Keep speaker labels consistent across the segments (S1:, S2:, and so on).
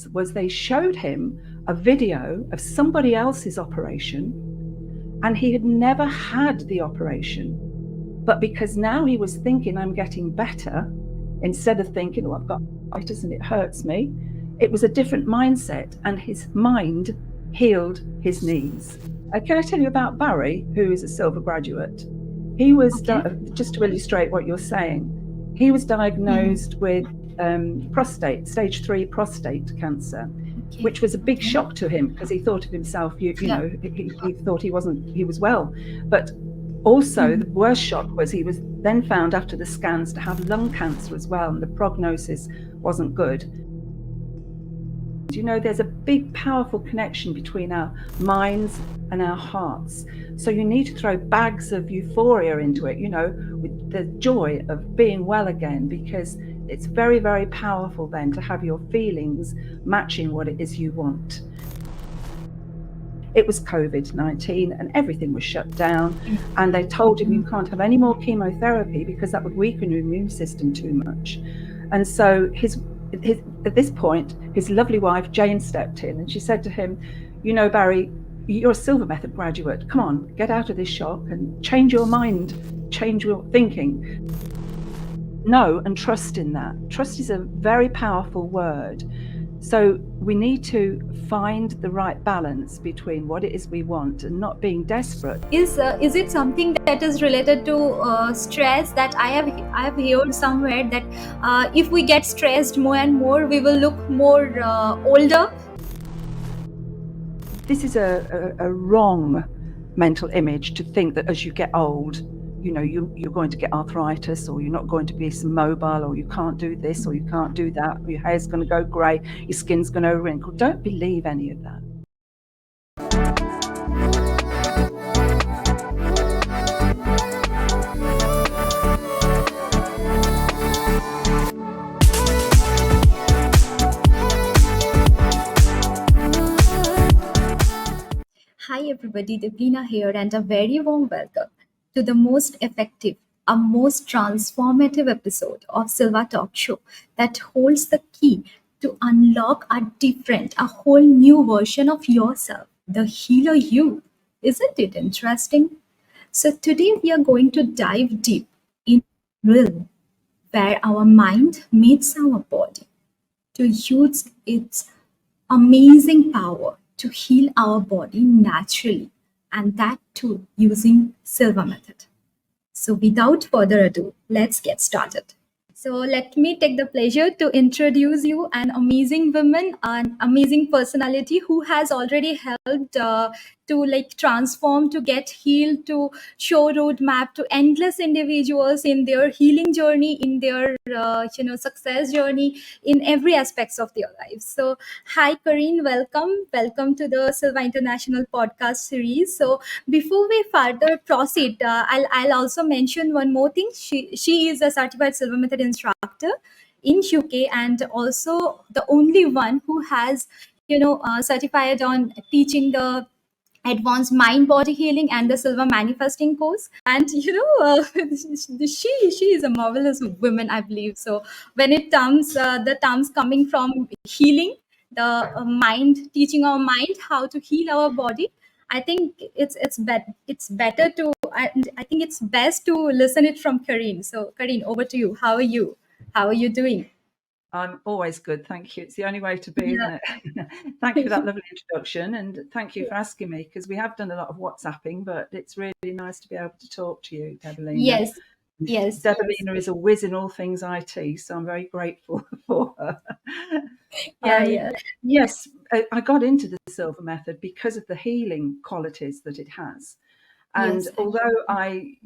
S1: was they showed him a video of somebody else's operation, and he had never had the operation. But because now he was thinking, I'm getting better, instead of thinking, oh, I've got arthritis and it hurts me, it was a different mindset, and his mind healed his knees. Can I tell you about Barry, who is a Silva graduate? He was, just to illustrate what you're saying, he was diagnosed with stage 3 prostate cancer, which was a big shock to him, because he thought of himself, he thought he was well. But also the worst shock was he was then found after the scans to have lung cancer as well, and the prognosis wasn't good. You know, there's a big, powerful connection between our minds and our hearts. So you need to throw bags of euphoria into it, you know, with the joy of being well again, because it's very, very powerful then to have your feelings matching what it is you want. It was COVID-19 and everything was shut down, and they told him you can't have any more chemotherapy because that would weaken your immune system too much. And so at this point, his lovely wife, Jane, stepped in, and she said to him, you know, Barry, you're a Silva Method graduate. Come on, get out of this shock and change your mind, change your thinking. Know and trust in that. Trust is a very powerful word. So we need to find the right balance between what it is we want and not being desperate.
S2: Is it something that is related to stress? That I have heard somewhere that if we get stressed more and more, we will look more older.
S1: This is a wrong mental image to think that as you get old, you know, you're going to get arthritis, or you're not going to be so mobile, or you can't do this, or you can't do that, or your hair's going to go grey, your skin's going to wrinkle. Don't believe any of that.
S2: Hi everybody, Deblina here, and a very warm welcome to the most effective, a most transformative episode of Silva Talk Show that holds the key to unlock a whole new version of yourself, the healer you. Isn't it interesting? So today we are going to dive deep in the realm where our mind meets our body to use its amazing power to heal our body naturally, and that too using Silva Method. So without further ado, let's get started. So let me take the pleasure to introduce you an amazing woman, an amazing personality who has already helped to transform, to get healed, to show roadmap to endless individuals in their healing journey, in their success journey, in every aspects of their lives. So hi Karin, welcome to the Silva International podcast series. So before we further proceed, I'll also mention one more thing. She is a certified Silva Method instructor in UK, and also the only one who has certified on teaching the advanced mind body healing and the Silva manifesting course. And she is a marvelous woman, I believe. So when it comes the terms coming from healing the mind, teaching our mind how to heal our body, I think it's better to I think it's best to listen it from Karin. So Karin, over to you. How are you doing?
S1: I'm always good, thank you. It's the only way to be, isn't it? Thank you for that lovely introduction, and thank you for asking me, because we have done a lot of WhatsApping, but it's really nice to be able to talk to you, Debolina.
S2: Yes.
S1: Debolina is a whiz in all things IT, so I'm very grateful for her. Yes, I got into the Silva Method because of the healing qualities that it has. And although I,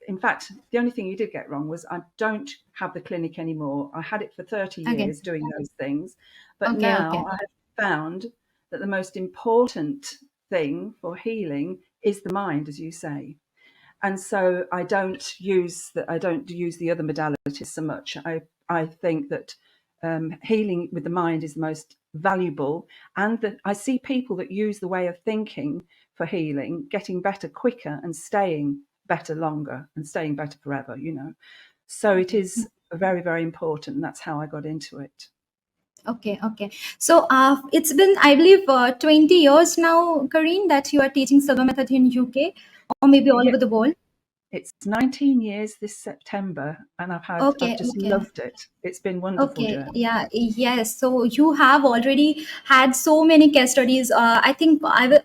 S1: in fact, the only thing you did get wrong was I don't have the clinic anymore. I had it for 30 years doing those things. But now I have found that the most important thing for healing is the mind, as you say. And so I don't use the other modalities so much. I think that healing with the mind is the most valuable, and that I see people that use the way of thinking for healing getting better quicker and staying better longer and staying better forever, you know. So it is very, very important, and that's how I got into it.
S2: Okay. So it's been, I believe, 20 years now, Karin, that you are teaching Silva Method in UK or maybe all
S1: Yeah,
S2: over the world.
S1: it's 19 years this September, and I've
S2: Okay,
S1: just
S2: okay.
S1: loved it. It's been a wonderful
S2: Okay,
S1: journey.
S2: yeah, yes. So you have already had so many case studies. I think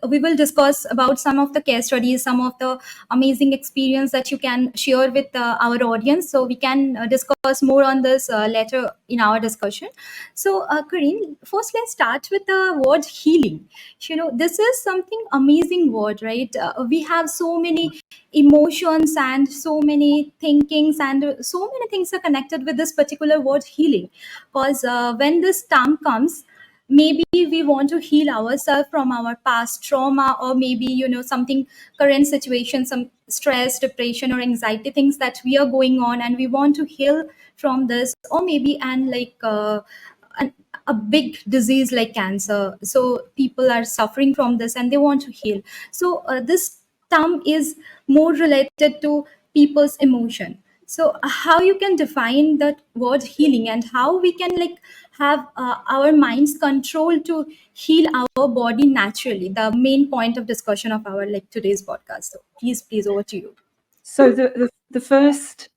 S2: we will discuss about some of the case studies, some of the amazing experience that you can share with our audience. So we can discuss more on this later in our discussion. So, Karin, first let's start with the word healing. You know, this is something amazing word, right? We have so many emotions and so many thinkings and so many things are connected with this particular word healing, because when this term comes, maybe we want to heal ourselves from our past trauma, or maybe something, current situation, some stress, depression or anxiety things that we are going on, and we want to heal from this, or maybe and like an, a big disease like cancer, so people are suffering from this and they want to heal. So this term is more related to people's emotion. So how you can define that word healing, and how we can like have our minds control to heal our body naturally, the main point of discussion of our like today's podcast. So please over to you.
S1: So the first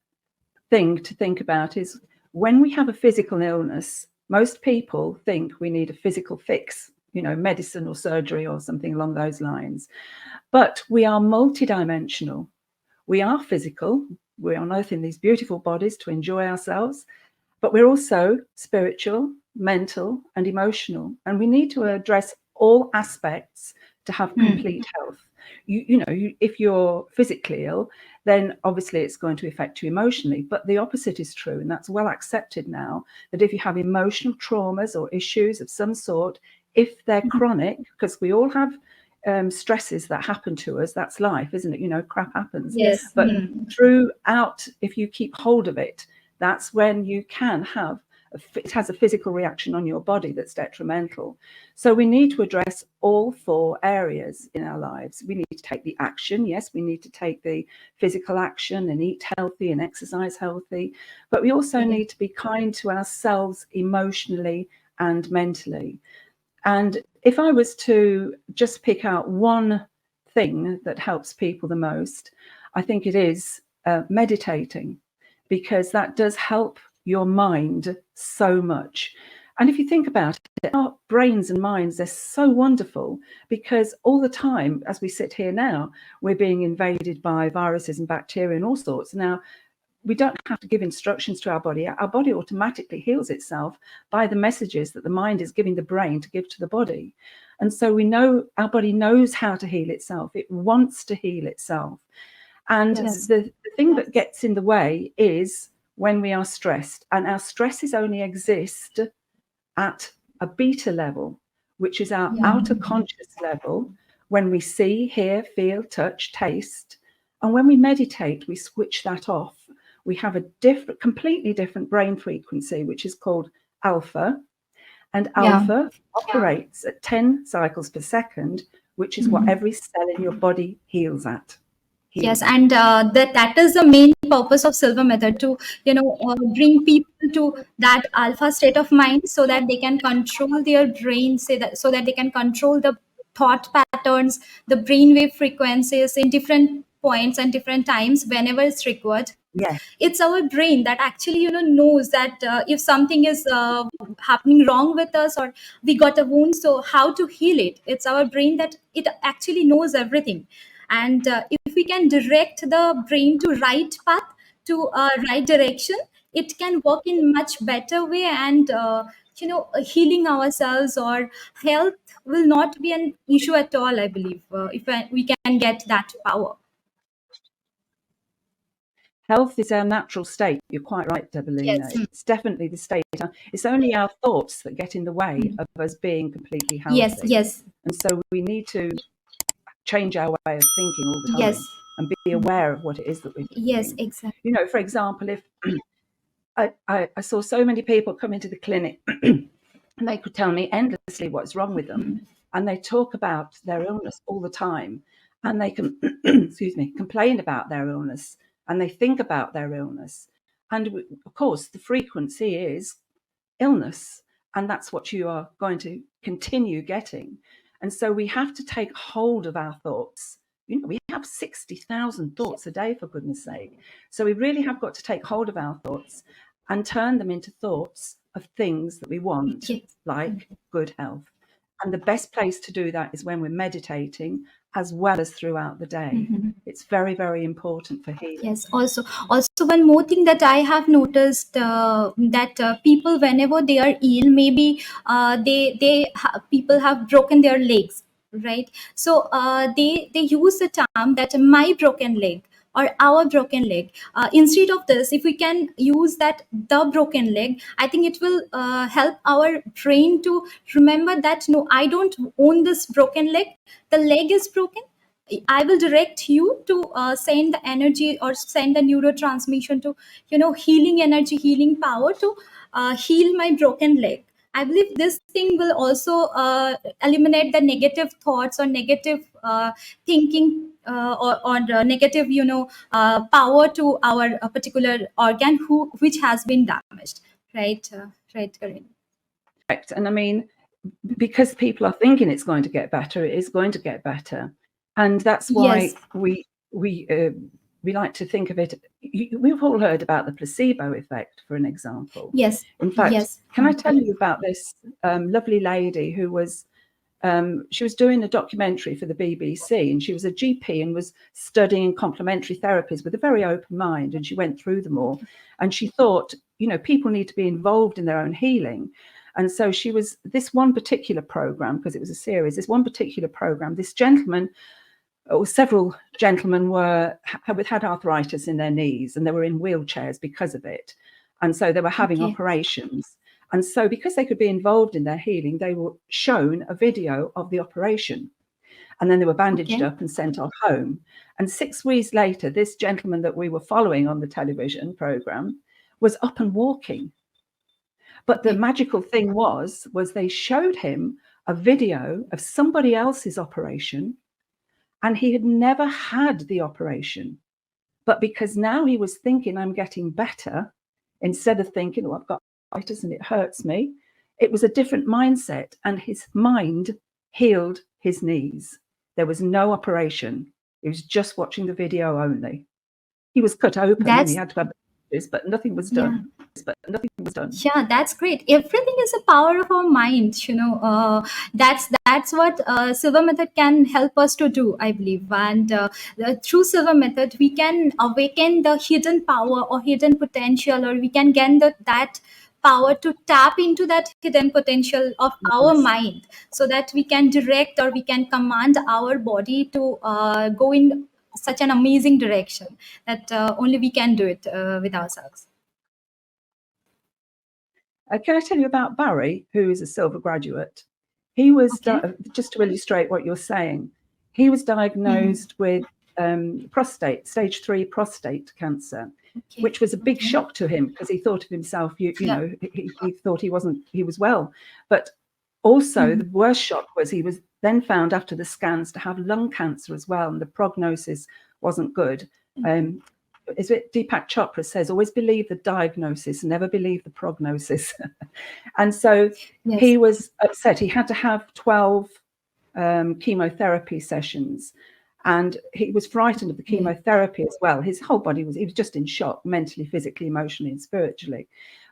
S1: thing to think about is when we have a physical illness, most people think we need a physical fix, medicine or surgery or something along those lines. But we are multidimensional. We are physical. We're on earth in these beautiful bodies to enjoy ourselves, but we're also spiritual, mental, and emotional. And we need to address all aspects to have complete health. If you're physically ill, then obviously it's going to affect you emotionally. But the opposite is true, and that's well accepted now, that if you have emotional traumas or issues of some sort, if they're chronic, because we all have stresses that happen to us, that's life, isn't it? Crap happens.
S2: Yes.
S1: But throughout, if you keep hold of it, that's when you can have it has a physical reaction on your body that's detrimental. So we need to address all four areas in our lives. We need to take the action. Yes, we need to take the physical action and eat healthy and exercise healthy. But we also need to be kind to ourselves emotionally and mentally. And if I was to just pick out one thing that helps people the most, I think it is meditating, because that does help your mind so much. And if you think about it, our brains and minds, they're so wonderful, because all the time, as we sit here now, we're being invaded by viruses and bacteria and all sorts. Now, we don't have to give instructions to our body. Our body automatically heals itself by the messages that the mind is giving the brain to give to the body. And so we know our body knows how to heal itself. It wants to heal itself. And the thing that gets in the way is when we are stressed. And our stresses only exist at a beta level, which is our outer conscious level, when we see, hear, feel, touch, taste. And when we meditate, we switch that off. We have a completely different brain frequency, which is called alpha. And alpha operates at 10 cycles per second, which is what every cell in your body heals at.
S2: Yes, and that is the main purpose of Silva Method, to bring people to that alpha state of mind, so that they can control their brain, so that they can control the thought patterns, the brainwave frequencies in different points and different times whenever it's required.
S1: Yeah.
S2: It's our brain that actually knows that if something is happening wrong with us, or we got a wound, so how to heal it. It's our brain that it actually knows everything. And if we can direct the brain to right path, to right direction, it can work in much better way, and healing ourselves or health will not be an issue at all, I believe, if we can get that power.
S1: Health is our natural state. You're quite right, Debelina.
S2: Yes.
S1: It's definitely the state. It's only our thoughts that get in the way of us being completely healthy.
S2: Yes.
S1: And so we need to change our way of thinking all the time,
S2: Yes.
S1: and be aware of what it is that we're thinking.
S2: Yes, exactly.
S1: For example, if I saw so many people come into the clinic and they could tell me endlessly what's wrong with them. And they talk about their illness all the time. And they can, complain about their illness, and they think about their illness. And of course, the frequency is illness. and that's what you are going to continue getting. And so we have to take hold of our thoughts. We have 60,000 thoughts a day, for goodness sake. So we really have got to take hold of our thoughts and turn them into thoughts of things that we want,
S2: Yes.
S1: like good health. And the best place to do that is when we're meditating, as well as throughout the day. It's very, very important for healing.
S2: Yes. Also, one more thing that I have noticed, that people, whenever they are ill, maybe people have broken their legs, right? So they use the term that my broken leg or our broken leg. Instead of this, if we can use that the broken leg, I think it will help our brain to remember that no, I don't own this broken leg. The leg is broken. I will direct you to send the energy or send the neurotransmission to, healing energy, healing power to heal my broken leg. I believe this thing will also eliminate the negative thoughts or negative thinking, or the negative, power to our particular organ which has been damaged. Right, right, Karin.
S1: Correct. And I mean, because people are thinking it's going to get better, it is going to get better. And that's why
S2: Yes.
S1: we like to think of it. We've all heard about the placebo effect, for an example.
S2: Yes.
S1: In fact,
S2: Yes.
S1: can I tell you about this lovely lady who was, she was doing a documentary for the BBC, and she was a GP and was studying complementary therapies with a very open mind. And she went through them all, and she thought, people need to be involved in their own healing. And so she was this one particular program, because it was a series, this one particular program, this gentleman, or several gentlemen had arthritis in their knees, and they were in wheelchairs because of it. And so they were having operations. And so because they could be involved in their healing, they were shown a video of the operation. And then they were bandaged up and sent off home. And 6 weeks later, this gentleman that we were following on the television program was up and walking. But the magical thing was they showed him a video of somebody else's operation, and he had never had the operation. But because now he was thinking, I'm getting better, instead of thinking, I've got arthritis and it hurts me, it was a different mindset, and his mind healed his knees. There was no operation. He was just watching the video only. He was cut open and he had to have this, but nothing was done.
S2: Yeah, that's great. Everything is a power of our mind. That's what Silva Method can help us to do, I believe. And through Silva Method, we can awaken the hidden power or hidden potential, or we can gain that power to tap into that hidden potential of our mind, so that we can direct or we can command our body to go in such an amazing direction that only we can do it with ourselves.
S1: Can I tell you about Barry, who is a Silva graduate? He was, just to illustrate what you're saying, he was diagnosed with stage 3 prostate cancer, which was a big shock to him, because he thought of himself, he thought he was well. But also the worst shock was he was then found after the scans to have lung cancer as well, and the prognosis wasn't good. Is it Deepak Chopra says, always believe the diagnosis, never believe the prognosis. And so he was upset. He had to have 12 chemotherapy sessions, and he was frightened of the chemotherapy as well. His whole body he was just in shock, mentally, physically, emotionally, and spiritually.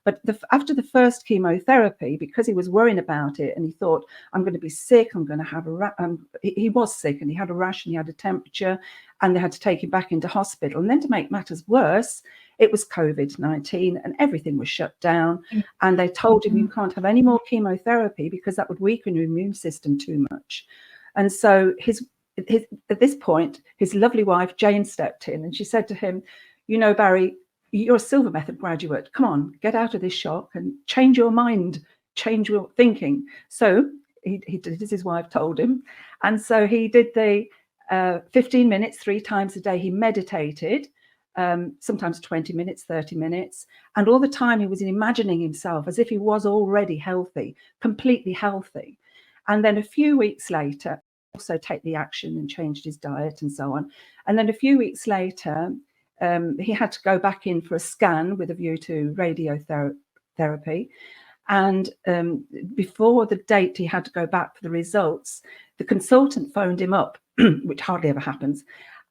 S1: But after the first chemotherapy, because he was worrying about it, and he thought, I'm going to be sick, I'm going to have he was sick, and he had a rash, and he had a temperature, and they had to take him back into hospital. And then, to make matters worse, it was COVID-19, and everything was shut down. And they told him, you can't have any more chemotherapy because that would weaken your immune system too much. And so at this point, his lovely wife, Jane, stepped in, and she said to him, Barry, you're a Silva Method graduate. Come on, get out of this shock and change your mind, change your thinking. So he did as his wife told him. And so he did the 15 minutes 3 times a day. He meditated, sometimes 20 minutes, 30 minutes. And all the time he was imagining himself as if he was already healthy, completely healthy. And then a few weeks later, also take the action and changed his diet and so on. And then a few weeks later, he had to go back in for a scan with a view to radiotherapy. And before the date he had to go back for the results, the consultant phoned him up, which hardly ever happens.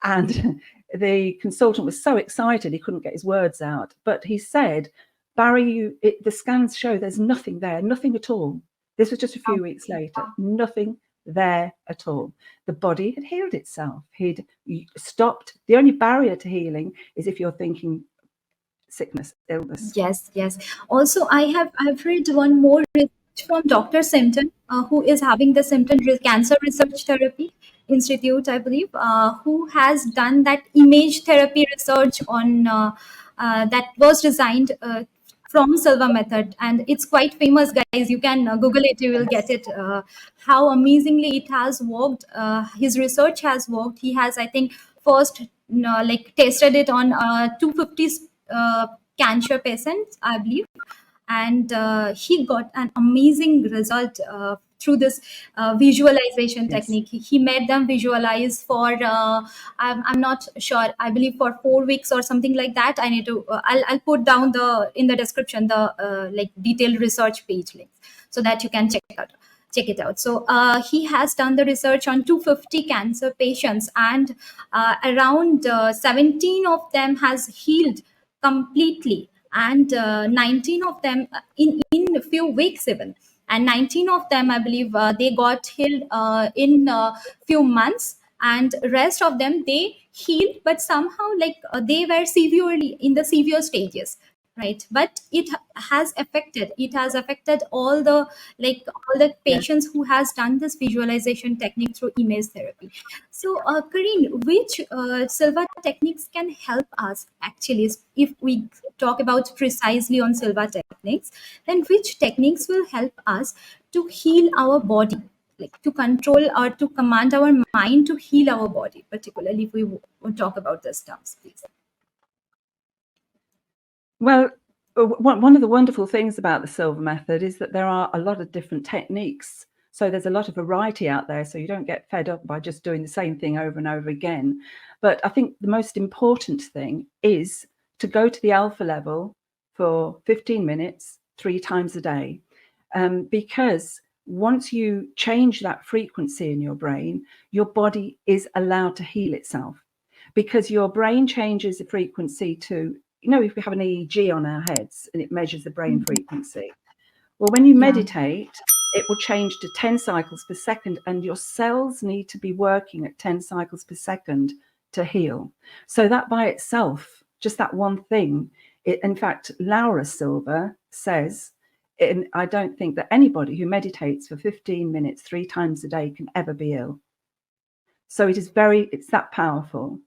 S1: And the consultant was so excited he couldn't get his words out. But he said, Barry, the scans show there's nothing there, nothing at all. This was just a few weeks later, nothing there at all. The body had healed itself. He'd stopped. The only barrier to healing is if you're thinking sickness, illness.
S2: Yes, yes. Also, I've read one more research from Dr. Simonton, who is having the Simonton Cancer Research Therapy Institute, I believe, who has done that image therapy research on that was designed from Silva Method, and it's quite famous, guys. You can Google it; you will get it. How amazingly it has worked. His research has worked. He has, I think, first like tested it on 250 cancer patients, I believe, and he got an amazing result through this visualization technique. He made them visualize for I'm not sure, I believe for 4 weeks or something like that. I need to I'll put down in the description the like detailed research page links so that you can check it out. So he has done the research on 250 cancer patients, and around 17 of them has healed completely, and 19 of them in a few weeks even, and 19 of them, I believe, they got healed in a few months, and rest of them they healed, but somehow like they were severely in the severe stages, right? But it has affected all the patients who has done this visualization technique through image therapy. So Karin, which Silva techniques can help us actually, if we talk about precisely on Silva techniques, then which techniques will help us to heal our body, like to control or to command our mind to heal our body, particularly if we talk about these terms, please?
S1: Well, one of the wonderful things about the Silva method is that there are a lot of different techniques. So there's a lot of variety out there, so you don't get fed up by just doing the same thing over and over again. But I think the most important thing is to go to the alpha level for 15 minutes, 3 times a day. Because once you change that frequency in your brain, your body is allowed to heal itself. Because your brain changes the frequency to, if we have an EEG on our heads and it measures the brain frequency. Well, when you meditate, it will change to 10 cycles per second, and your cells need to be working at 10 cycles per second to heal. So that by itself, just that one thing, in fact, Laura Silva says, I don't think that anybody who meditates for 15 minutes 3 times a day can ever be ill. So it's that powerful.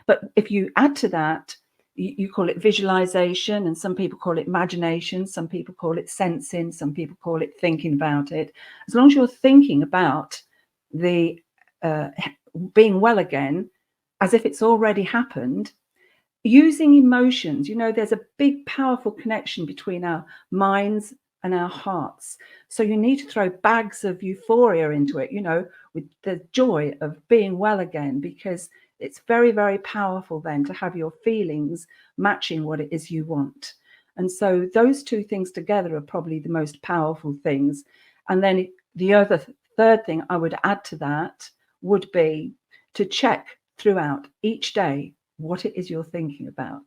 S1: But if you add to that, you call it visualization, and some people call it imagination, some people call it sensing, some people call it thinking about it. As long as you're thinking about the being well again as if it's already happened, using emotions, there's a big, powerful connection between our minds and our hearts. So you need to throw bags of euphoria into it, with the joy of being well again, because it's very, very powerful then to have your feelings matching what it is you want. And so those two things together are probably the most powerful things. And then the third thing I would add to that would be to check throughout each day what it is you're thinking about,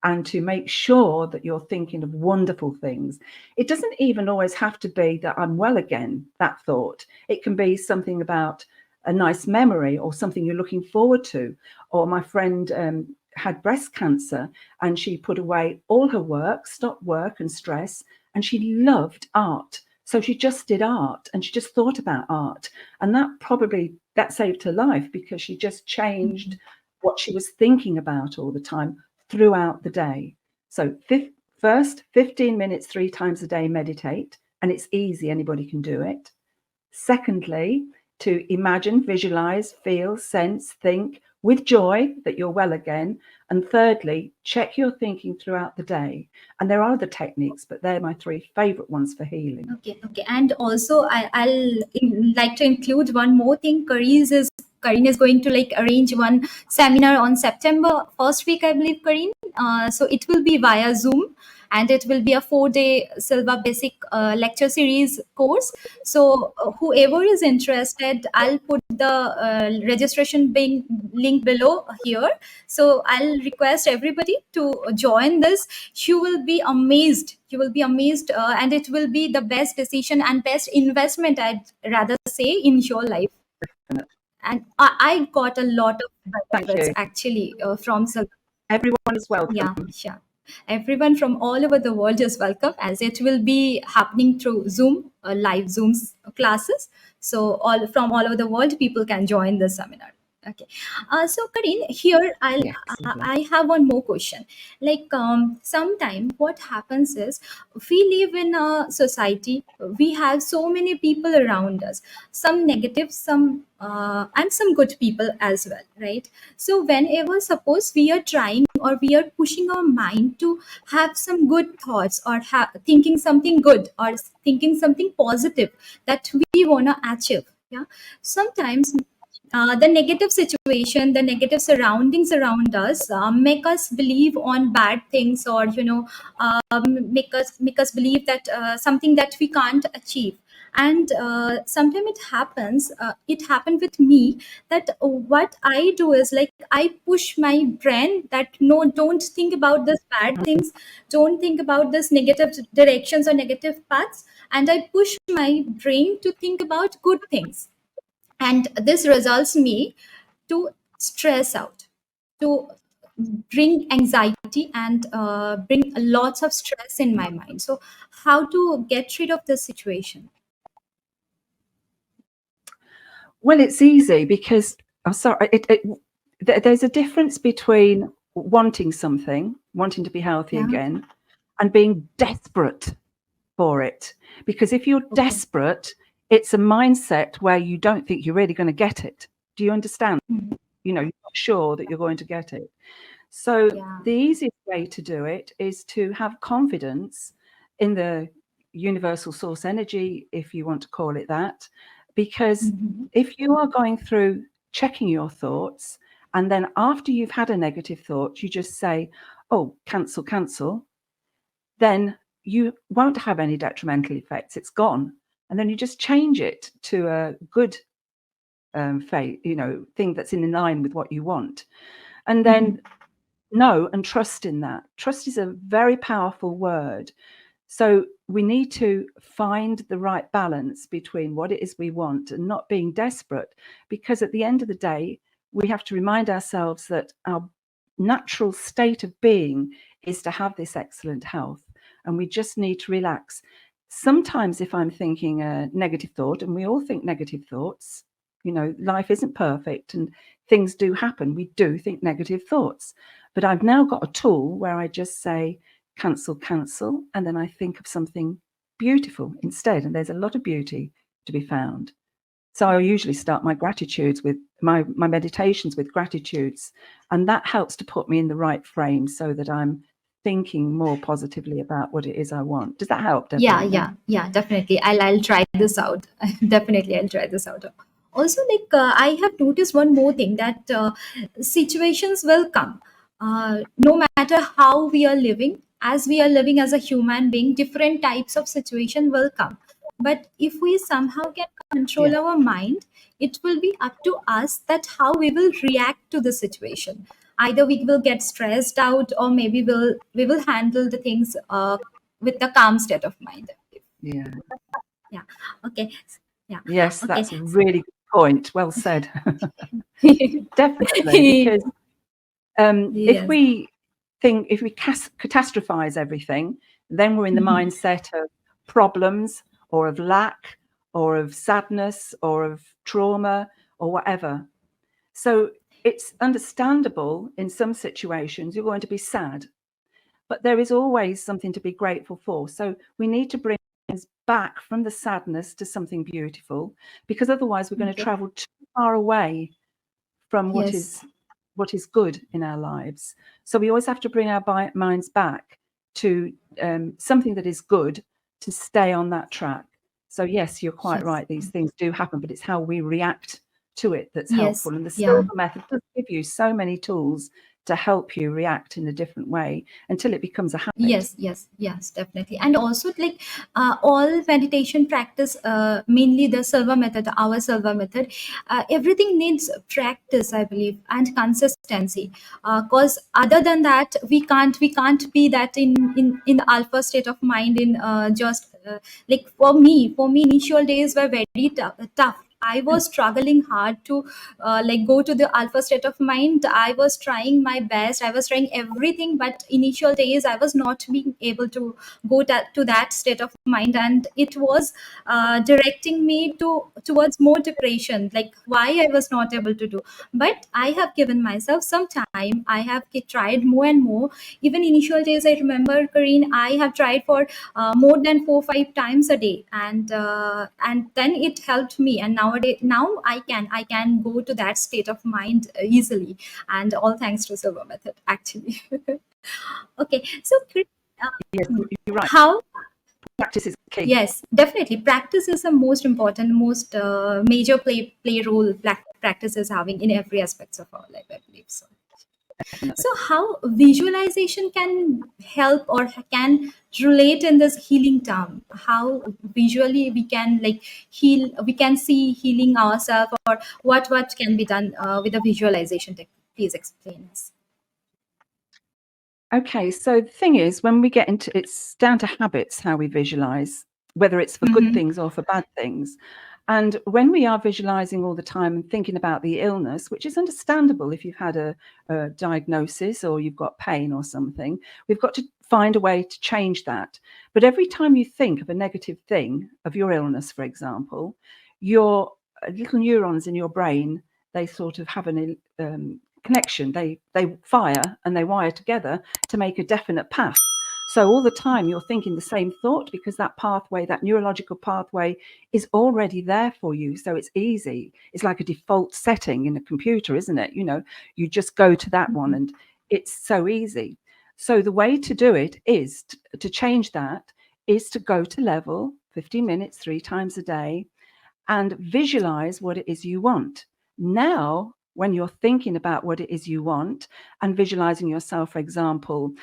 S1: and to make sure that you're thinking of wonderful things. It doesn't even always have to be that I'm well again, that thought. It can be something about a nice memory or something you're looking forward to. Or my friend had breast cancer, and she put away all her work, stopped work and stress, and she loved art. So she just did art, and she just thought about art. And that saved her life, because she just changed what she was thinking about all the time throughout the day. So first, 15 minutes 3 times a day, meditate, and it's easy, anybody can do it. Secondly, to imagine, visualize, feel, sense, think with joy that you're well again. And thirdly, check your thinking throughout the day. And there are other techniques, but they're my 3 favorite ones for healing.
S2: Okay. And also I'll like to include one more thing. Karin is going to arrange one seminar on September 1st week, I believe, Karin. So it will be via Zoom. and it will be a 4-day Silva basic lecture series course. So whoever is interested, I'll put the registration link below here. So I'll request everybody to join this. You will be amazed. You will be amazed, and it will be the best decision and best investment, I'd rather say, in your life. And I got a lot of
S1: Thank
S2: benefits
S1: you.
S2: actually from Silva.
S1: Everyone is welcome.
S2: Yeah, sure. Everyone from all over the world is welcome, as it will be happening through Zoom, live Zoom classes. So all over the world, people can join the seminar. Okay. So Karin, here
S1: Yes,
S2: I have one more question. Like sometime what happens is, we live in a society. We have so many people around us. Some negative, some and some good people as well, right? So whenever suppose we are trying or we are pushing our mind to have some good thoughts, or thinking something good, or thinking something positive that we want to achieve, yeah, sometimes the negative situation, the negative surroundings around us make us believe on bad things, or make us believe that something that we can't achieve. And sometimes it happened with me, that what I do is, like, I push my brain that no, don't think about this bad things, don't think about this negative directions or negative paths, and I push my brain to think about good things. And this results me to stress out, to bring anxiety, and bring lots of stress in my mind. So how to get rid of this situation?
S1: Well, it's easy because I'm sorry. There's a difference between wanting something, wanting to be healthy
S2: Yeah.
S1: again, and being desperate for it. Because if you're
S2: Okay.
S1: desperate, it's a mindset where you don't think you're really going to get it. Do you understand?
S2: Mhm.
S1: You're not sure that you're going to get it. So
S2: Yeah.
S1: the easiest way to do it is to have confidence in the universal source energy, if you want to call it that, because
S2: Mhm.
S1: if you are going through checking your thoughts, and then after you've had a negative thought, you just say, oh, cancel, cancel, then you won't have any detrimental effects. It's gone. And then you just change it to a good thing that's in line with what you want. And then know and trust in that. Trust is a very powerful word. So we need to find the right balance between what it is we want and not being desperate, because at the end of the day, we have to remind ourselves that our natural state of being is to have this excellent health, and we just need to relax. Sometimes if I'm thinking a negative thought, and we all think negative thoughts, life isn't perfect and things do happen. We do think negative thoughts. But I've now got a tool where I just say, cancel, cancel, and then I think of something beautiful instead. And there's a lot of beauty to be found. So I usually start my gratitudes with my meditations with gratitudes. And that helps to put me in the right frame so that I'm thinking more positively about what it is I want. Does that help?
S2: Yeah, definitely. I'll try this out. Definitely, I'll try this out. Also, like, I have noticed one more thing, that situations will come. No matter how we are living, as we are living as a human being, different types of situation will come. But if we somehow can
S1: Yeah.
S2: control our mind, it will be up to us that how we will react to the situation. Either we will get stressed out, or maybe we will handle the things with a calm state of mind.
S1: Yeah.
S2: Yeah. Okay. Yeah.
S1: Yes,
S2: Okay.
S1: that's a really good point. Well said. Definitely, because if
S2: Yes.
S1: we catastrophize everything, then we're in the
S2: Mhm.
S1: mindset of problems or of lack or of sadness or of trauma or whatever. So it's understandable in some situations you're going to be sad, but there is always something to be grateful for. So we need to bring us back from the sadness to something beautiful, because otherwise we're going to
S2: Okay.
S1: travel too far away from what
S2: Yes.
S1: is good in our lives. So we always have to bring our minds back to something that is good, to stay on that track. So yes, you're quite
S2: Yes.
S1: right. These things do happen, but it's how we react to it that's
S2: Yes.
S1: helpful. And the
S2: Yeah.
S1: Silva Method does give you so many tools to help you react in a different way until it becomes a habit.
S2: Yes, definitely. And also, like all meditation practice, mainly the Silva method, our Silva method, everything needs practice, I believe, and consistency. Because other than that, we can't be that in the alpha state of mind in just like for me, initial days were very tough. I was struggling hard to like go to the alpha state of mind. I was trying my best. I was trying everything, but initial days I was not being able to go to that state of mind, and it was directing me towards more depression. Like why I was not able to do. But I have given myself some time. I have tried more and more. Even initial days, I remember, Karin, I have tried for more than 4 5 times a day, and then it helped me. And now I can go to that state of mind easily, and all thanks to Silva method, actually. Okay, so
S1: Yes, you're right.
S2: how?
S1: Practice is key.
S2: Yes, definitely. Practice is the most important, most major play role practice is having in every aspects of our life, I believe so.
S1: Definitely.
S2: So, how visualization can help or can relate in this healing term? How visually we can like heal, we can see healing ourselves, or what can be done with a visualization technique? Please explain us.
S1: Okay, so the thing is, when we get into it's down to habits how we visualize, whether it's for good things or for bad things. And when we are visualizing all the time and thinking about the illness, which is understandable if you've had a diagnosis or you've got pain or something, we've got to find a way to change that. But every time you think of a negative thing, of your illness, for example, your little neurons in your brain, they sort of have an connection. They fire and they wire together to make a definite path. So all the time you're thinking the same thought because that pathway, that neurological pathway is already there for you. So it's easy. It's like a default setting in a computer, isn't it? You know, you just go to that one and it's so easy. So the way to do it is to change that is to go to level 15 minutes, 3 times a day, and visualize what it is you want. Now, when you're thinking about what it is you want and visualizing yourself, for example,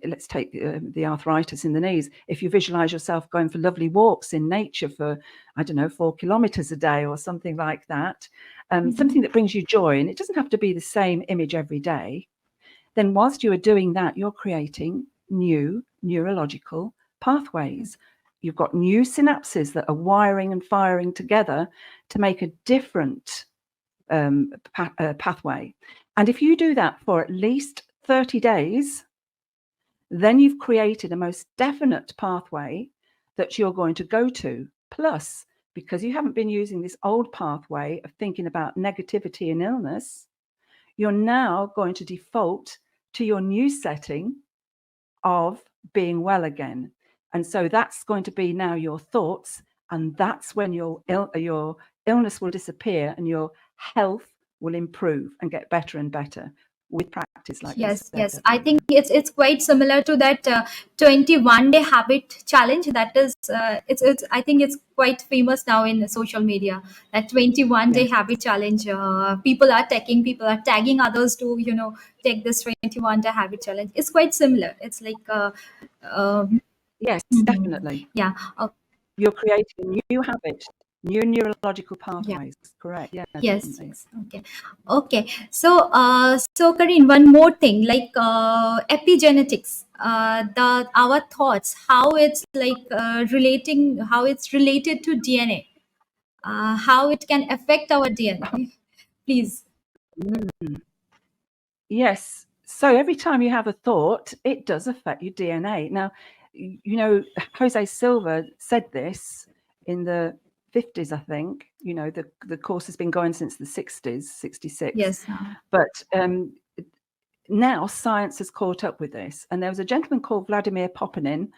S1: let's take the arthritis in the knees. If you visualize yourself going for lovely walks in nature for, I don't know, 4 kilometers a day or something like that, something that brings you joy, and it doesn't have to be the same image every day, then whilst you are doing that, you're creating new neurological pathways. You've got new synapses that are wiring and firing together to make a different pathway. And if you do that for at least 30 days, then you've created a most definite pathway that you're going to go to. Plus, because you haven't been using this old pathway of thinking about negativity and illness, you're now going to default to your new setting of being well again. And so that's going to be now your thoughts, and that's when your illness will disappear and your health will improve and get better and better with practice, like
S2: Yes,
S1: you
S2: yes.
S1: said.
S2: I think it's quite similar to that 21-day habit challenge. That is, it's. I think it's quite famous now in social media. That 21-day
S1: Yes.
S2: habit challenge. People are tagging others to take this 21-day habit challenge. It's quite similar. It's like
S1: Yes, definitely.
S2: yeah.
S1: You're creating a new habit, new neurological
S2: Yeah.
S1: pathways. Correct. Yeah,
S2: Yes,
S1: definitely.
S2: yes. Okay. So Karin, one more thing, like epigenetics, our thoughts, how it's like how it's related to DNA, how it can affect our DNA. Please.
S1: Mm. Yes. So every time you have a thought, it does affect your DNA. Now, you know, Jose Silva said this in the 50s, I think. You know, the course has been going since the 60s, 66.
S2: Yes.
S1: But now science has caught up with this. And there was a gentleman called Vladimir Poponin,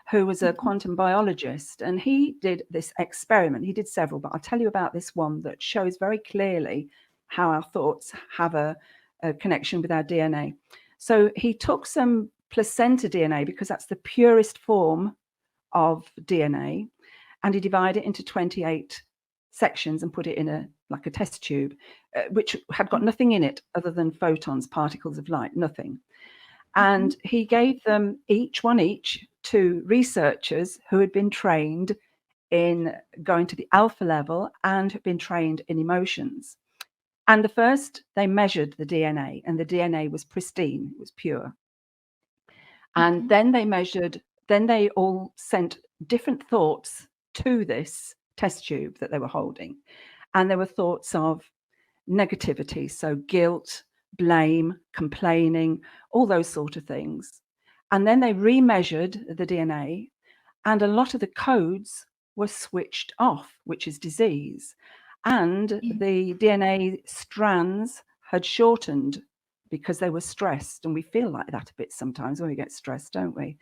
S1: who was a quantum biologist, and he did this experiment. He did several, but I'll tell you about this one that shows very clearly how our thoughts have a connection with our DNA. So he took some placenta DNA, because that's the purest form of DNA, and he divided it into 28 sections and put it in a test tube, which had got nothing in it other than photons, particles of light, nothing. And he gave them each to researchers who had been trained in going to the alpha level and had been trained in emotions. And the first, they measured the DNA, and the DNA was pristine, it was pure. And then they all sent different thoughts to this test tube that they were holding. And there were thoughts of negativity, so guilt, blame, complaining, all those sort of things. And then they remeasured the DNA, and a lot of the codes were switched off, which is disease. And the DNA strands had shortened because they were stressed. And we feel like that a bit sometimes when we get stressed, don't we?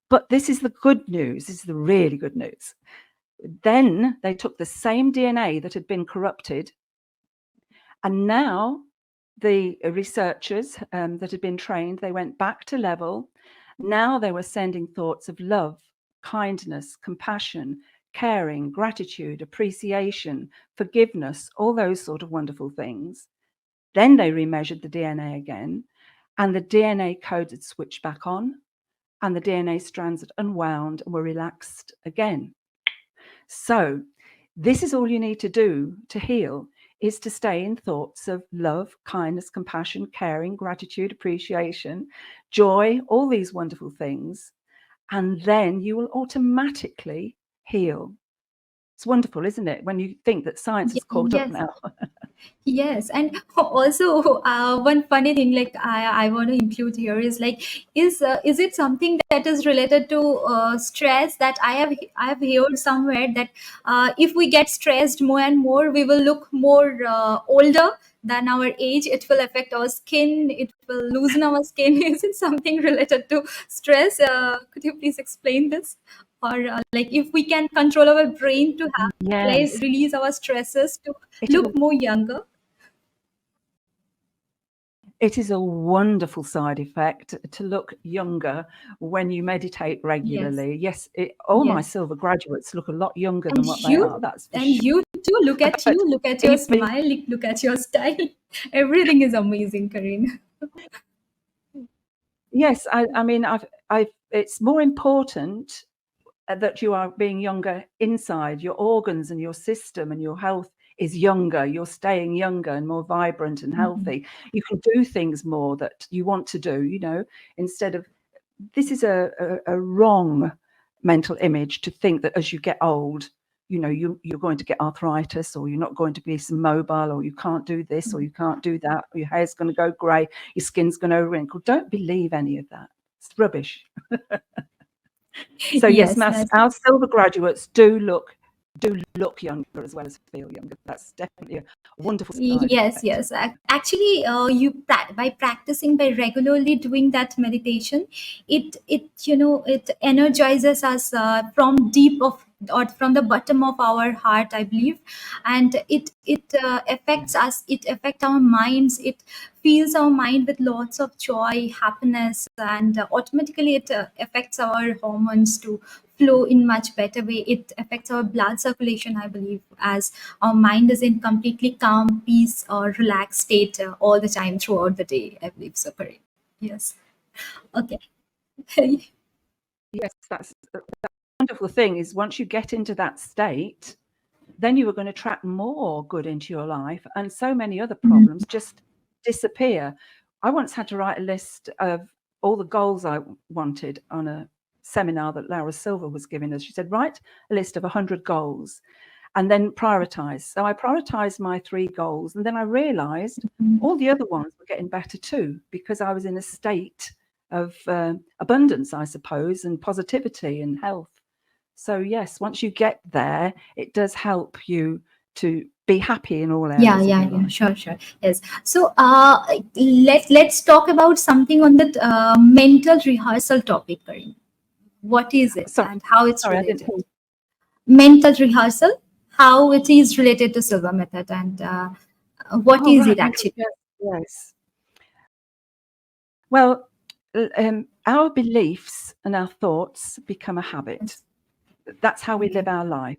S1: But this is the good news. This is the really good news. Then they took the same DNA that had been corrupted, and now the researchers that had been trained, they went back to level. Now they were sending thoughts of love, kindness, compassion, caring, gratitude, appreciation, forgiveness, all those sort of wonderful things. Then they remeasured the DNA again, and the DNA codes had switched back on, and the DNA strands had unwound and were relaxed again. So this is all you need to do to heal, is to stay in thoughts of love, kindness, compassion, caring, gratitude, appreciation, joy, all these wonderful things. And then you will automatically heal. It's wonderful, isn't it? When you think that science has caught up now.
S2: Yes, and also one funny thing, like I want to include here is like, is it something that is related to stress? That I have heard somewhere that if we get stressed more and more, we will look more older than our age. It will affect our skin. It will loosen our skin. Is it something related to stress? Could you please explain this? Or like, if we can control our brain to have
S1: Yes.
S2: release our stresses to
S1: It is
S2: look more younger.
S1: It is a wonderful side effect to look younger when you meditate regularly. Yes, all my
S2: Yes.
S1: Silva graduates look a lot younger
S2: And
S1: than what they are. That's for sure.
S2: you too, look at
S1: But
S2: you, look at your
S1: even
S2: smile, look at your style. Everything is amazing, Karin.
S1: yes, I mean, it's more important that you are being younger inside. Your organs and your system and your health is younger. You're staying younger and more vibrant and healthy. You can do things more that you want to do, instead of, this is a wrong mental image to think that as you get old, you're going to get arthritis, or you're not going to be so mobile, or you can't do this, or you can't do that, or your hair's going to go grey, your skin's going to wrinkle. Don't believe any of that. It's rubbish. So yes, our Silva graduates do look younger as well as feel younger. That's definitely a wonderful side effect.
S2: Yes. Actually, by practicing, by regularly doing that meditation, it energizes us from deep of, or from the bottom of our heart, I believe, and it affects us. It affects our minds. It fills our mind with lots of joy, happiness, and automatically it affects our hormones to flow in much better way. It affects our blood circulation, I believe, as our mind is in completely calm, peace, or relaxed state all the time throughout the day, I believe so, Karin. Yes. Okay.
S1: Yes, that's the wonderful thing, is once you get into that state, then you are going to attract more good into your life, and so many other problems just disappear. I once had to write a list of all the goals I wanted on a seminar that Laura Silva was giving us. She said, write a list of 100 goals and then prioritize. So I prioritized my 3 goals, and then I realized all the other ones were getting better too, because I was in a state of abundance, I suppose, and positivity and health. So yes, once you get there, it does help you to be happy in all areas of your life.
S2: Sure. Yes. So let's talk about something on the mental rehearsal topic, Karin. What is it and how it's related? Mental rehearsal, how it is related to Silva Method, and what is it actually?
S1: Yes. Well, our beliefs and our thoughts become a habit. That's how we live our life.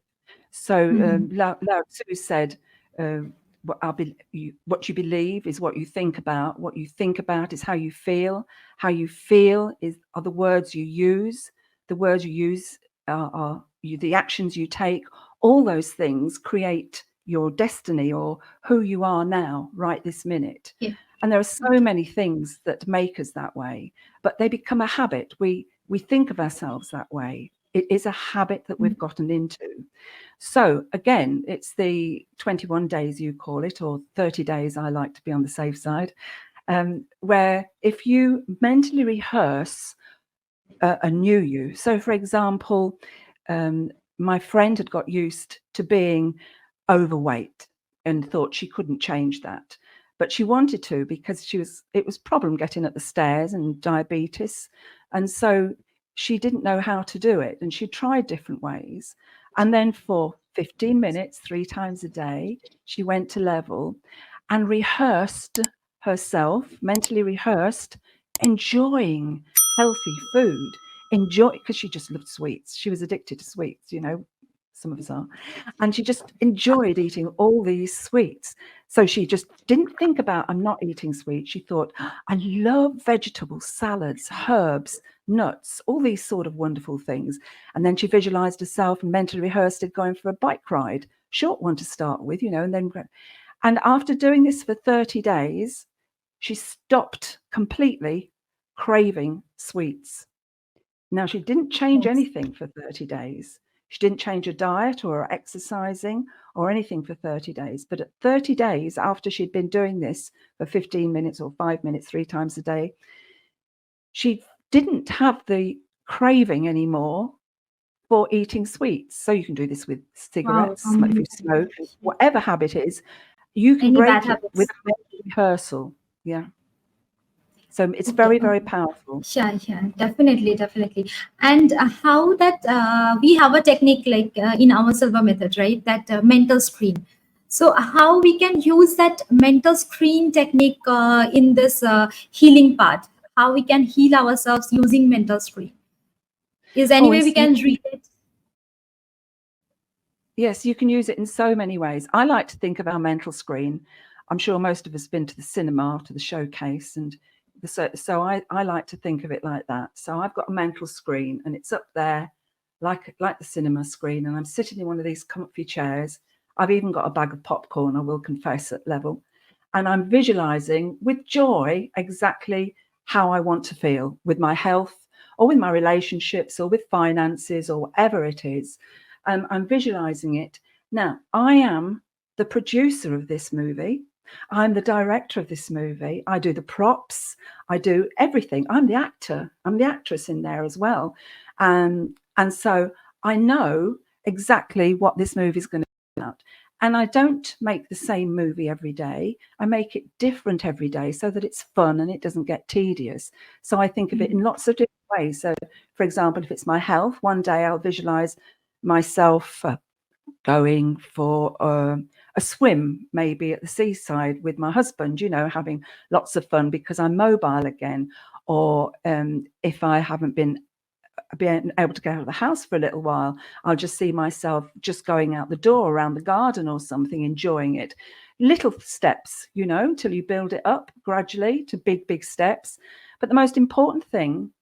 S1: So
S2: Mhm.
S1: Lao Tzu said, what you believe is what you think about. What you think about is how you feel. How you feel are the words you use. The words you use are the actions you take. All those things create your destiny or who you are now, right this minute.
S2: Yeah.
S1: And there are so many things that make us that way, but they become a habit. We think of ourselves that way. It is a habit that we've gotten into. So again, it's the 21 days you call it, or 30 days. I like to be on the safe side, where if you mentally rehearse a new you. So, for example, my friend had got used to being overweight and thought she couldn't change that, but she wanted to because it was problem getting up the stairs and diabetes, and so she didn't know how to do it, and she tried different ways, and then for 15 minutes 3 times a day she went to level and rehearsed herself, mentally rehearsed, enjoying healthy food, because she just loved sweets. She was addicted to sweets, some of us are. And she just enjoyed eating all these sweets. So she just didn't think about, I'm not eating sweets. She thought, I love vegetables, salads, herbs, nuts, all these sort of wonderful things. And then she visualized herself and mentally rehearsed it going for a bike ride, short one to start with, and after doing this for 30 days, she stopped completely craving sweets. Now, she didn't change
S2: Yes.
S1: anything for 30 days. She didn't change her diet or her exercising or anything for 30 days. But at 30 days, after she'd been doing this for 15 minutes or 5 minutes, 3 times a day, she didn't have the craving anymore for eating sweets. So you can do this with
S2: Wow.
S1: cigarettes, if you smoke, whatever habit is, you can
S2: Any bad
S1: break it with
S2: habits?
S1: a mental rehearsal. Yeah. So it's
S2: Okay.
S1: very, very powerful.
S2: Yeah, definitely, definitely. And how that we have a technique like in our Silva method, right? That mental screen. So how we can use that mental screen technique in this healing part? How we can heal ourselves using mental screen? Is any
S1: Oh,
S2: way we can read it?
S1: yes, you can use it in so many ways. I like to think of our mental screen. I'm sure most of us have been to the cinema, to the showcase, and so I like to think of it like that. So I've got a mental screen, and it's up there like the cinema screen, and I'm sitting in one of these comfy chairs. I've even got a bag of popcorn, I will confess, at level, and I'm visualizing with joy exactly how I want to feel with my health or with my relationships or with finances or whatever it is. I'm visualizing it. Now, I am the producer of this movie. I'm the director of this movie. I do the props. I do everything. I'm the actor. I'm the actress in there as well. And so I know exactly what this movie is going to be about. And I don't make the same movie every day. I make it different every day so that it's fun and it doesn't get tedious. So I think of it in lots of different ways. So, for example, if it's my health, one day I'll visualize myself going for a swim, maybe at the seaside with my husband, having lots of fun because I'm mobile again. Or if I haven't been able to get out of the house for a little while, I'll just see myself just going out the door around the garden or something, enjoying it. Little steps, till you build it up gradually to big steps. But the most important thing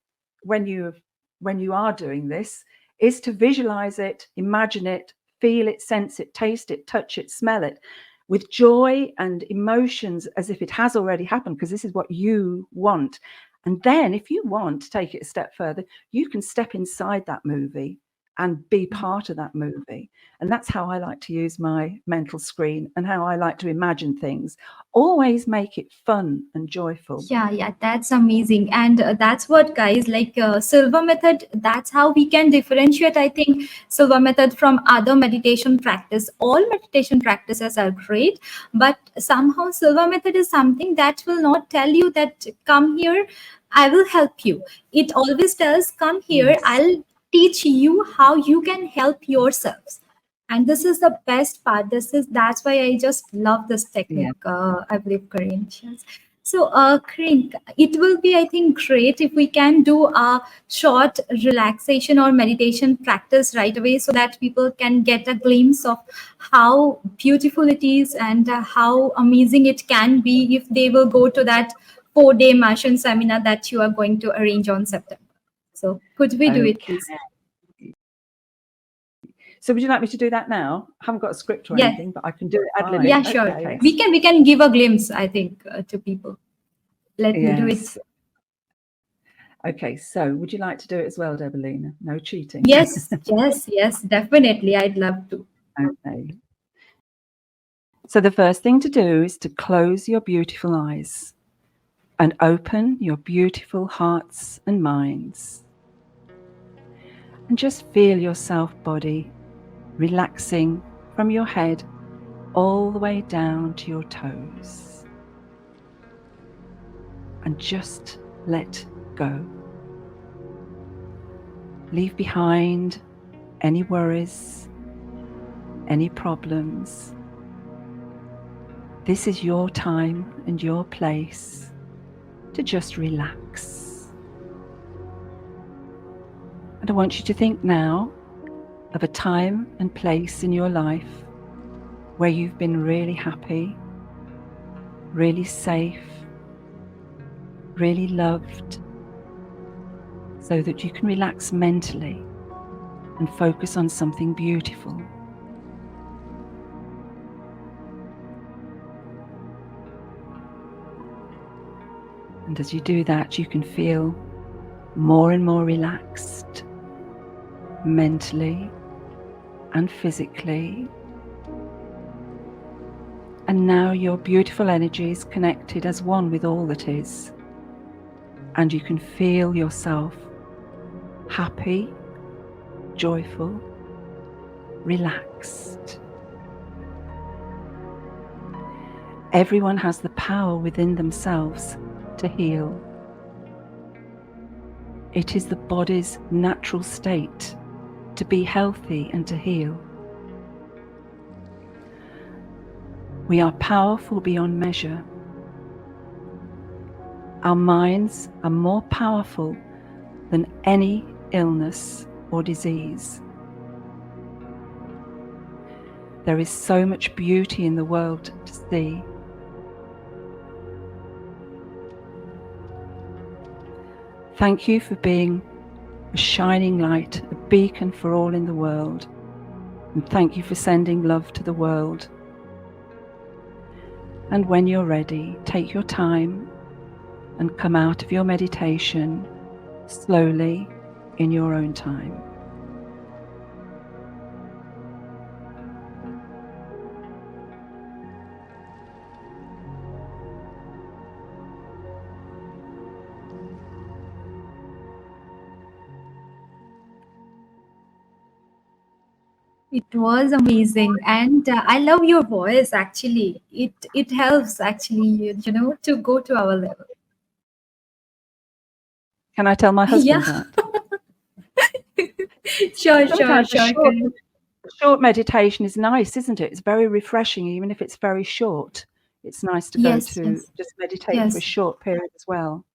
S1: when you are doing this is to visualize it, imagine it, feel it, sense it, taste it, touch it, smell it with joy and emotions as if it has already happened, because this is what you want. And then if you want to take it a step further, you can step inside that movie and be part of that movie. And that's how I like to use my mental screen and how I like to imagine things. Always make it fun and joyful.
S2: Yeah, that's amazing. And that's what, guys, like Silva method, that's how we can differentiate, I think, Silva method from other meditation practice. All meditation practices are great, but somehow Silva method is something that will not tell you that come here, I will help you. It always tells, come here,
S1: Yes.
S2: I'll teach you how you can help yourselves. And this is the best part. That's why I just love this
S1: Yeah.
S2: technique. I believe, Karin. Yes. So, Karin, it will be, I think, great if we can do a short relaxation or meditation practice right away so that people can get a glimpse of how beautiful it is and how amazing it can be if they will go to that 4-day immersion seminar that you are going to arrange on September. So, could we do it, please?
S1: So would you like me to do that now? I haven't got a script or
S2: Yes.
S1: anything, but I can do it ad lib.
S2: Yeah, sure.
S1: Okay.
S2: We can give a glimpse, I think, to people. Let me do it.
S1: Okay, so would you like to do it as well, Debelina? No cheating.
S2: Yes, yes, definitely. I'd love to.
S1: Okay. So the first thing to do is to close your beautiful eyes and open your beautiful hearts and minds. And just feel your self-body relaxing from your head all the way down to your toes. And just let go. Leave behind any worries, any problems. This is your time and your place to just relax. And I want you to think now of a time and place in your life where you've been really happy, really safe, really loved, so that you can relax mentally and focus on something beautiful. And as you do that, you can feel more and more relaxed, mentally and physically. And now your beautiful energy is connected as one with all that is. And you can feel yourself happy, joyful, relaxed. Everyone has the power within themselves to heal. It is the body's natural state to be healthy and to heal. We are powerful beyond measure. Our minds are more powerful than any illness or disease. There is so much beauty in the world to see. Thank you for being a shining light, a beacon for all in the world. And thank you for sending love to the world. And when you're ready, take your time and come out of your meditation slowly in your own time.
S2: It was amazing, and I love your voice. Actually, it helps actually, to go to our level.
S1: Can I tell my husband
S2: Yeah.
S1: that?
S2: Sure.
S1: A short meditation is nice, isn't it? It's very refreshing, even if it's very short. It's nice to go to just meditate for a short period as well.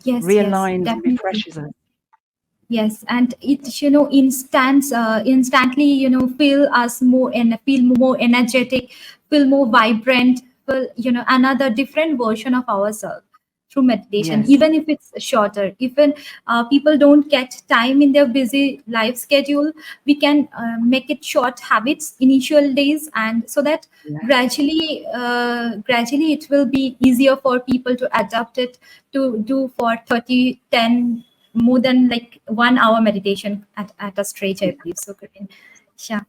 S1: Realigns and refreshes us.
S2: Yes, and it instantly feel us more and feel more energetic, feel more vibrant, feel another different version of ourselves through meditation.
S1: Yes.
S2: Even if it's shorter, even people don't get time in their busy life schedule, we can make it short habits initial days, and so that gradually it will be easier for people to adapt it to do for 10 more than like 1 hour meditation at a stretch, I believe. So, Karin. Yeah.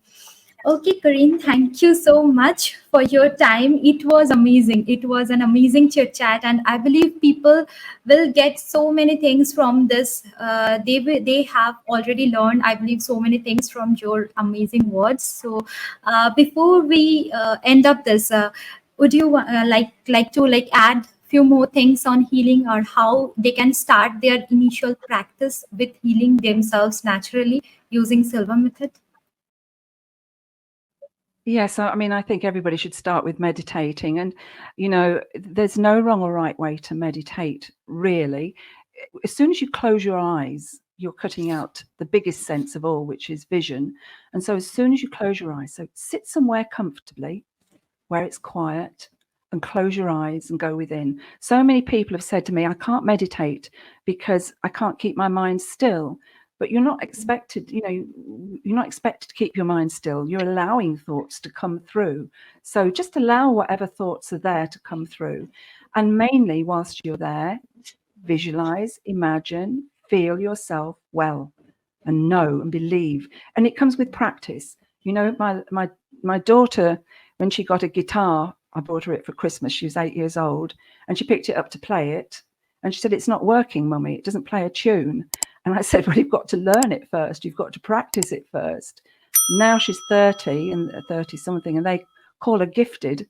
S2: Okay, Karin, thank you so much for your time. It was amazing. It was an amazing chit chat, and I believe people will get so many things from this. They have already learned, I believe, so many things from your amazing words. So, before we end up this, would you like to add few more things on healing, or how they can start their initial practice with healing themselves naturally using Silva method?
S1: Yes, I mean, I think everybody should start with meditating. And, there's no wrong or right way to meditate, really. As soon as you close your eyes, you're cutting out the biggest sense of all, which is vision. And so as soon as you close your eyes, so sit somewhere comfortably where it's quiet and close your eyes and go within. So many people have said to me, I can't meditate because I can't keep my mind still. But you're not expected, you're not expected to keep your mind still. You're allowing thoughts to come through. So just allow whatever thoughts are there to come through. And mainly whilst you're there, visualize, imagine, feel yourself well and know and believe. And it comes with practice. My daughter, when she got a guitar, I bought her it for Christmas. She was 8 years old and she picked it up to play it. And she said, it's not working, Mummy. It doesn't play a tune. And I said, well, you've got to learn it first. You've got to practice it first. Now she's 30 and 30 something, and they call her gifted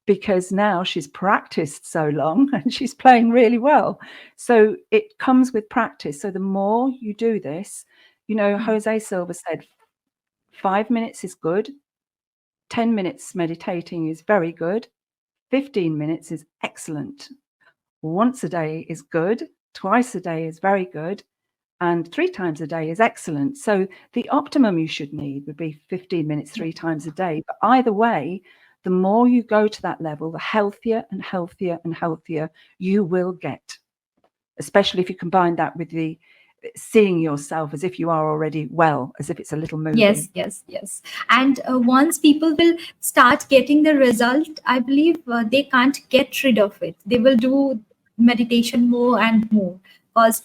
S1: because now she's practiced so long and she's playing really well. So it comes with practice. So the more you do this, Jose Silva said, 5 minutes is good. 10 minutes meditating is very good. 15 minutes is excellent. Once a day is good. Twice a day is very good. And 3 times a day is excellent. So the optimum you should need would be 15 minutes 3 times a day. But either way, the more you go to that level, the healthier and healthier and healthier you will get, especially if you combine that with the seeing yourself as if you are already well, as if it's a little movie.
S2: Yes. And once people will start getting the result, I believe they can't get rid of it. They will do meditation more and more. Because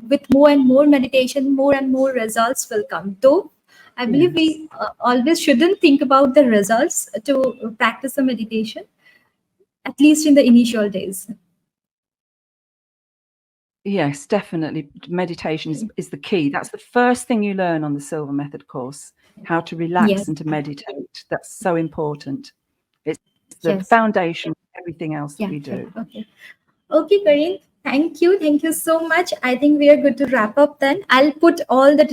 S2: with more and more meditation, more and more results will come. Though I believe we always shouldn't think about the results to practice the meditation, at least in the initial days.
S1: Yes, definitely. Meditation is the key. That's the first thing you learn on the Silva Method course, how to relax and to meditate. That's so important. It's the foundation of everything else that we do.
S2: Okay, Karin. Thank you so much. I think we are good to wrap up then. I'll put all the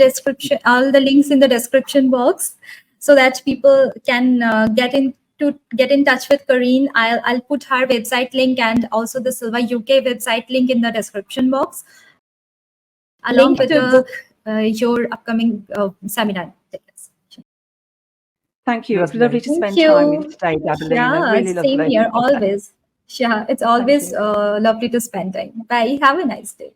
S2: links in the description box so that people can get in touch with Karin. I'll put her website link and also the Silva UK website link in the description box, along with your upcoming seminar.
S1: Thank you. It's lovely to spend time with you today, Dabalina. Really lovely.
S2: Same here, always. Yeah, it's always lovely to spend time. Bye. Have a nice day.